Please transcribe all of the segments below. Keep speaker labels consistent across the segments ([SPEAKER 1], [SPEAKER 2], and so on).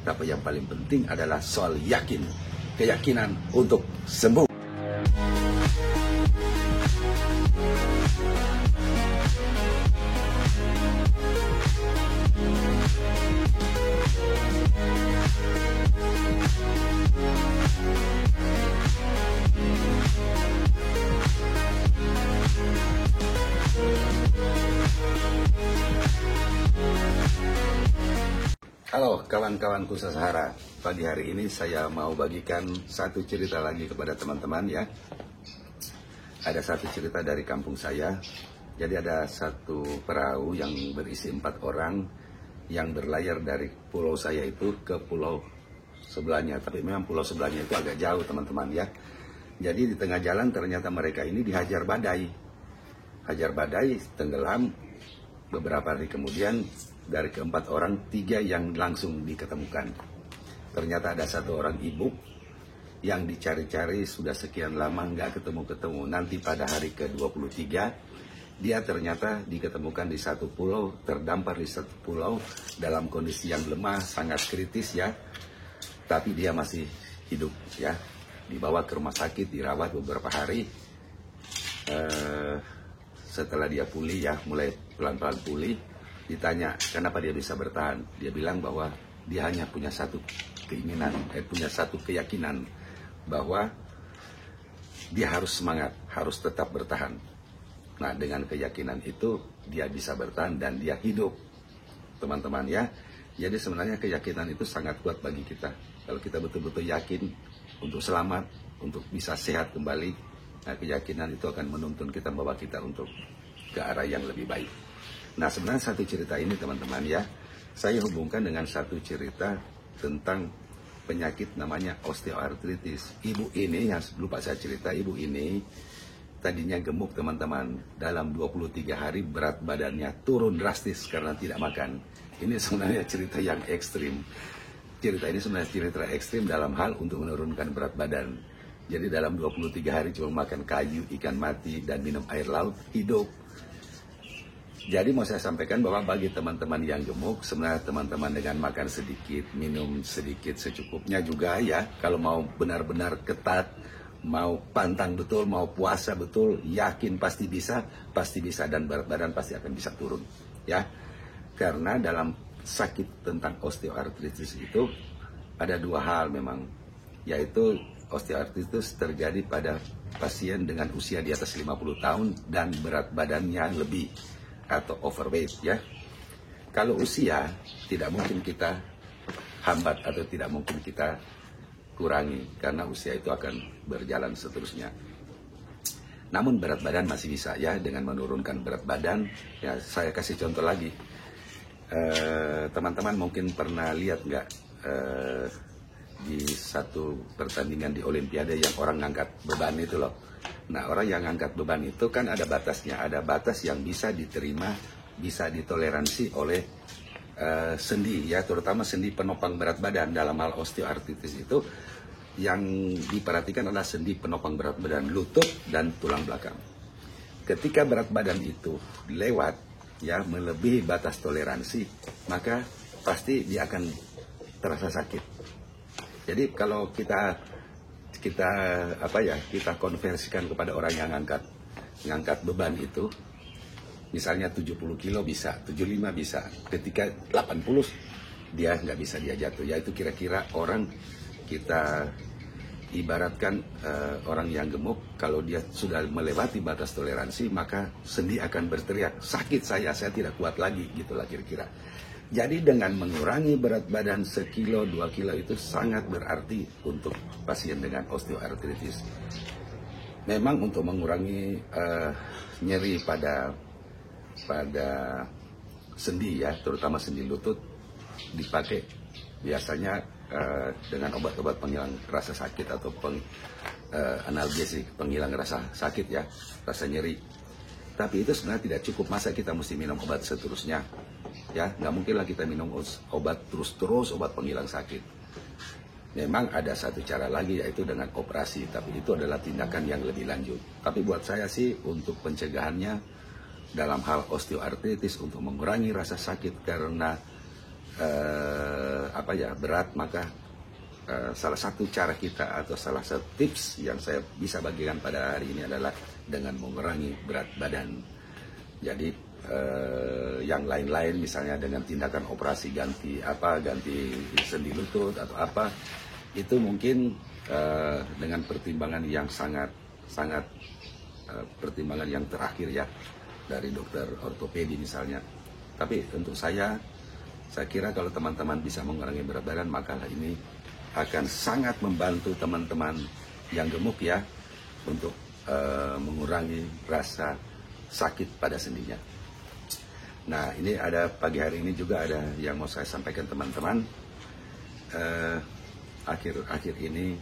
[SPEAKER 1] Tapi yang paling penting adalah soal yakin, keyakinan untuk sembuh. Halo kawan-kawanku sesahara, pagi hari ini saya mau bagikan satu cerita lagi kepada teman-teman ya. Ada satu cerita dari kampung saya. Jadi ada satu perahu yang berisi 4 orang yang berlayar dari pulau saya itu ke pulau sebelahnya. Tapi memang pulau sebelahnya itu agak jauh teman-teman ya. Jadi di tengah jalan ternyata mereka ini dihajar badai. Hajar badai, tenggelam. Beberapa hari kemudian dari ke-4 orang, 3 yang langsung diketemukan. Ternyata ada 1 orang ibu yang dicari-cari sudah sekian lama nggak ketemu-ketemu. Nanti pada hari ke-23 dia ternyata diketemukan di satu pulau, terdampar di satu pulau dalam kondisi yang lemah, sangat kritis ya. Tapi dia masih hidup ya. Dibawa ke rumah sakit, dirawat beberapa hari. Setelah dia pulih ya, mulai pelan-pelan pulih, ditanya kenapa dia bisa bertahan. Dia bilang bahwa dia hanya punya satu keinginan, punya satu keyakinan bahwa dia harus semangat, harus tetap bertahan. Nah, dengan keyakinan itu dia bisa bertahan dan dia hidup, teman-teman ya. Jadi sebenarnya keyakinan itu sangat kuat bagi kita. Kalau kita betul-betul yakin untuk selamat, untuk bisa sehat kembali, nah keyakinan itu akan menuntun kita, membawa kita untuk ke arah yang lebih baik. Nah sebenarnya satu cerita ini teman-teman ya, saya hubungkan dengan satu cerita tentang penyakit namanya osteoartritis. Ibu ini, yang lupa saya cerita, ibu ini tadinya gemuk teman-teman. Dalam 23 hari berat badannya turun drastis karena tidak makan. Ini sebenarnya cerita yang ekstrim. Cerita ini sebenarnya cerita ekstrim dalam hal untuk menurunkan berat badan. Jadi dalam 23 hari cuma makan kayu, ikan mati, dan minum air laut, hidup. Jadi mau saya sampaikan bahwa bagi teman-teman yang gemuk, sebenarnya teman-teman dengan makan sedikit, minum sedikit secukupnya juga ya. Kalau mau benar-benar ketat, mau pantang betul, mau puasa betul, yakin pasti bisa, dan berat badan pasti akan bisa turun. Ya, karena dalam sakit tentang osteoartritis itu ada 2 hal memang, yaitu osteoartritis terjadi pada pasien dengan usia di atas 50 tahun dan berat badannya lebih atau overweight ya. Kalau usia tidak mungkin kita hambat atau tidak mungkin kita kurangi karena usia itu akan berjalan seterusnya. Namun berat badan masih bisa ya, dengan menurunkan berat badan ya. Saya kasih contoh lagi. Teman-teman mungkin pernah lihat nggak di satu pertandingan di Olimpiade yang orang ngangkat beban itu loh. Nah, orang yang ngangkat beban itu kan ada batasnya, ada batas yang bisa diterima, bisa ditoleransi oleh sendi ya, terutama sendi penopang berat badan. Dalam hal osteoartritis itu yang diperhatikan adalah sendi penopang berat badan, lutut dan tulang belakang. Ketika berat badan itu lewat ya, melebihi batas toleransi, maka pasti dia akan terasa sakit. Jadi kalau kita konversikan kepada orang yang ngangkat beban itu, misalnya 70 kilo bisa, 75 bisa, ketika 80 dia nggak bisa, dia jatuh. Yaitu kira-kira orang kita ibaratkan orang yang gemuk, kalau dia sudah melewati batas toleransi, maka sendi akan berteriak, sakit saya tidak kuat lagi, gitulah kira-kira. Jadi dengan mengurangi berat badan 1 kilo, 2 kilo itu sangat berarti untuk pasien dengan osteoartritis. Memang untuk mengurangi nyeri pada sendi ya, terutama sendi lutut, dipakai biasanya dengan obat-obat penghilang rasa sakit atau analgesik, penghilang rasa sakit ya, rasa nyeri. Tapi itu sebenarnya tidak cukup. Masa kita mesti minum obat seterusnya? Ya, nggak mungkin lah kita minum obat terus-terus, obat penghilang sakit. Memang ada satu cara lagi, yaitu dengan operasi, tapi itu adalah tindakan yang lebih lanjut. Tapi buat saya sih, untuk pencegahannya dalam hal osteoartritis, untuk mengurangi rasa sakit karena berat, maka salah satu cara kita atau salah satu tips yang saya bisa bagikan pada hari ini adalah dengan mengurangi berat badan. Jadi yang lain-lain misalnya dengan tindakan operasi ganti sendi lutut atau apa, itu mungkin dengan pertimbangan yang sangat pertimbangan yang terakhir ya dari dokter ortopedi misalnya. Tapi untuk saya kira kalau teman-teman bisa mengurangi berat badan, maka ini akan sangat membantu teman-teman yang gemuk ya untuk mengurangi rasa sakit pada sendinya. Nah, ini ada pagi hari ini juga ada yang mau saya sampaikan teman-teman. Akhir-akhir ini,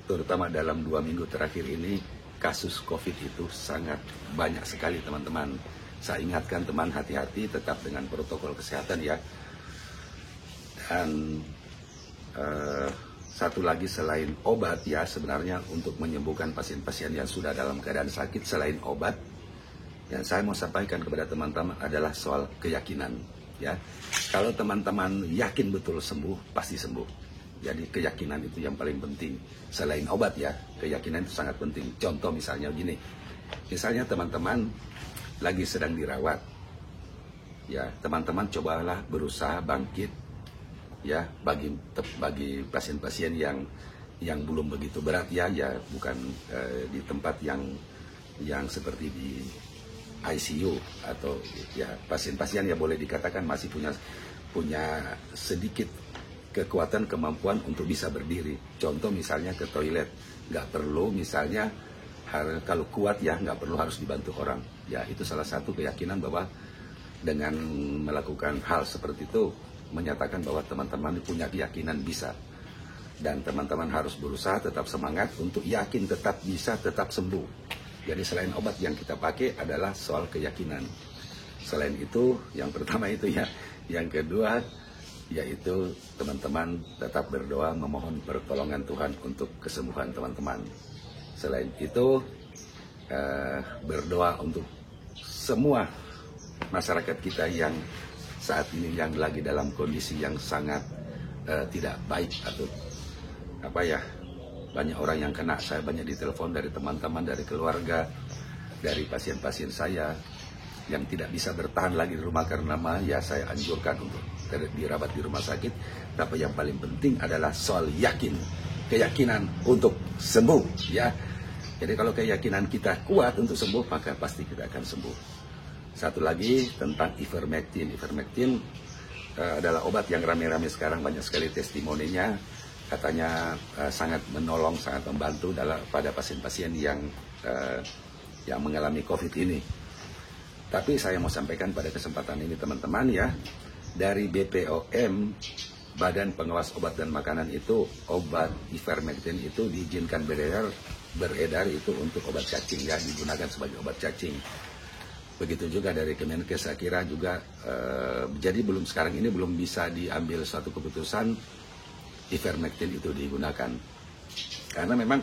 [SPEAKER 1] terutama dalam 2 minggu terakhir ini, kasus COVID itu sangat banyak sekali teman-teman. Saya ingatkan teman, hati-hati tetap dengan protokol kesehatan ya. Dan satu lagi selain obat ya, sebenarnya untuk menyembuhkan pasien-pasien yang sudah dalam keadaan sakit, selain obat, yang saya mau sampaikan kepada teman-teman adalah soal keyakinan ya. Kalau teman-teman yakin betul sembuh, pasti sembuh. Jadi keyakinan itu yang paling penting. Selain obat ya, keyakinan itu sangat penting. Contoh misalnya gini, misalnya teman-teman lagi sedang dirawat ya, teman-teman cobalah berusaha bangkit ya, bagi pasien-pasien yang belum begitu berat ya, bukan di tempat yang seperti di ICU atau ya pasien-pasien ya boleh dikatakan masih punya sedikit kekuatan kemampuan untuk bisa berdiri. Contoh misalnya ke toilet, nggak perlu misalnya kalau kuat ya nggak perlu harus dibantu orang ya. Itu salah satu keyakinan bahwa dengan melakukan hal seperti itu menyatakan bahwa teman-teman punya keyakinan bisa, dan teman-teman harus berusaha tetap semangat untuk yakin tetap bisa, tetap sembuh. Jadi selain obat yang kita pakai adalah soal keyakinan. Selain itu, yang pertama itu ya, yang kedua yaitu teman-teman tetap berdoa memohon pertolongan Tuhan untuk kesembuhan teman-teman. Selain itu berdoa untuk semua masyarakat kita yang saat ini yang lagi dalam kondisi yang sangat tidak baik atau banyak orang yang kena. Saya banyak ditelepon dari teman-teman, dari keluarga, dari pasien-pasien saya yang tidak bisa bertahan lagi di rumah karena ya saya anjurkan untuk dirawat di rumah sakit. Tapi yang paling penting adalah soal keyakinan untuk sembuh ya. Jadi kalau keyakinan kita kuat untuk sembuh, maka pasti kita akan sembuh. Satu lagi tentang ivermectin. Ivermectin adalah obat yang rame-rame sekarang, banyak sekali testimoninya. Katanya sangat menolong, sangat membantu pada pasien-pasien yang mengalami COVID ini. Tapi saya mau sampaikan pada kesempatan ini teman-teman ya, dari BPOM, Badan Pengawas Obat dan Makanan itu, obat ivermectin itu diizinkan beredar itu untuk obat cacing ya, digunakan sebagai obat cacing. Begitu juga dari Kemenkes, saya kira juga jadi sekarang ini belum bisa diambil suatu keputusan ivermectin itu digunakan, karena memang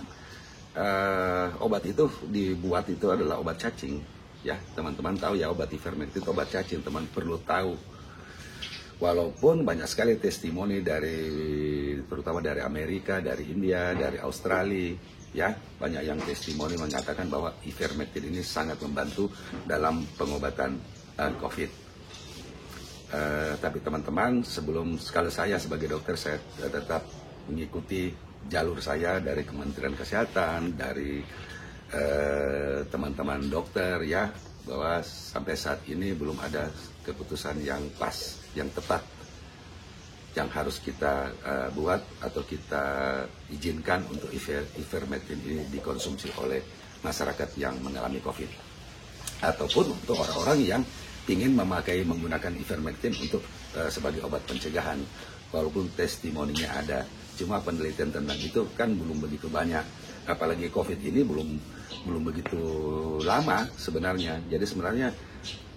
[SPEAKER 1] obat itu dibuat itu adalah obat cacing ya. Teman-teman tahu ya, obat ivermectin itu obat cacing, teman perlu tahu. Walaupun banyak sekali testimoni terutama dari Amerika, dari India, dari Australia ya, banyak yang testimoni mengatakan bahwa ivermectin ini sangat membantu dalam pengobatan COVID. Tapi teman-teman, kalau saya sebagai dokter, saya tetap mengikuti jalur saya dari Kementerian Kesehatan, dari teman-teman dokter ya, bahwa sampai saat ini belum ada keputusan yang pas, yang tepat, yang harus kita buat atau kita izinkan untuk ivermectin ini dikonsumsi oleh masyarakat yang mengalami COVID, ataupun untuk orang-orang yang ingin menggunakan ivermectin untuk sebagai obat pencegahan. Walaupun testimoninya ada, cuma penelitian tentang itu kan belum begitu banyak. Apalagi COVID ini belum begitu lama sebenarnya. Jadi sebenarnya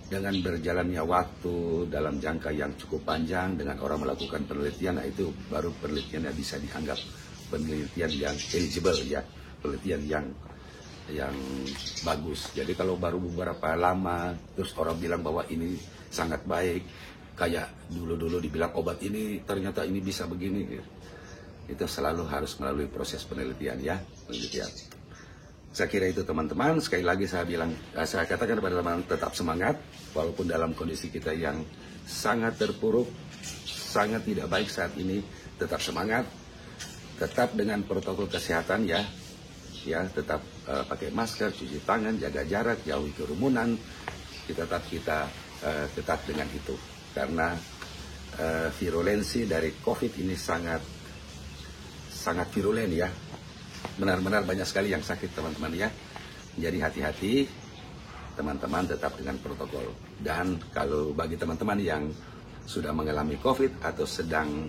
[SPEAKER 1] dengan berjalannya waktu dalam jangka yang cukup panjang, dengan orang melakukan penelitian, nah itu baru penelitiannya bisa dianggap penelitian yang eligible ya, penelitian yang bagus. Jadi kalau baru beberapa lama terus orang bilang bahwa ini sangat baik, kayak dulu-dulu dibilang obat ini ternyata ini bisa begini. Itu selalu harus melalui proses penelitian ya, penelitian. Saya kira itu teman-teman. Sekali lagi saya katakan kepada teman-teman tetap semangat walaupun dalam kondisi kita yang sangat terpuruk, sangat tidak baik saat ini. Tetap semangat, tetap dengan protokol kesehatan ya, tetap pakai masker, cuci tangan, jaga jarak, jauhi kerumunan. Kita tetap dengan itu karena virulensi dari COVID ini sangat virulen ya. Benar-benar banyak sekali yang sakit teman-teman ya. Jadi hati-hati teman-teman, tetap dengan protokol. Dan kalau bagi teman-teman yang sudah mengalami COVID atau sedang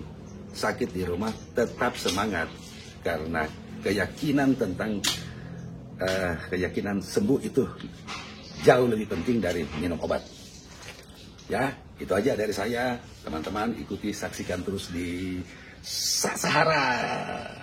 [SPEAKER 1] sakit di rumah, tetap semangat karena keyakinan tentang keyakinan sembuh itu jauh lebih penting dari minum obat. Ya, itu aja dari saya. Teman-teman ikuti, saksikan terus di Sahara.